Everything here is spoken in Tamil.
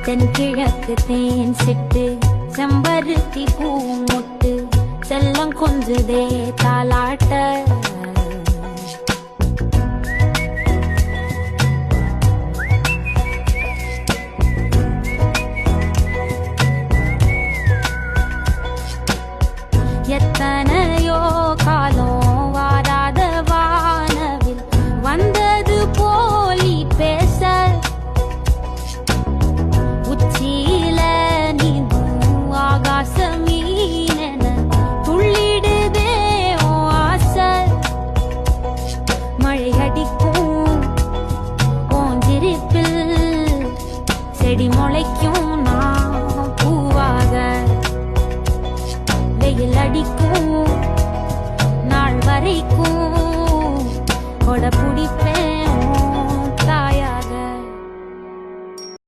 தென்கிழக்கு தேன் சிட்டு செம்பருத்தி பூ முட்டு செல்லம் கொஞ்சுதே தாலாட்ட எத்தனையோ காலம் வாராத வானவில் வந்தது போலி பேச உச்சியில நீந்தும் ஆகாச மீனென துள்ளிடுதே உன் ஆசை மழை அடிக்கும் உன் சிரிப்பில் செடி முளைக்கும்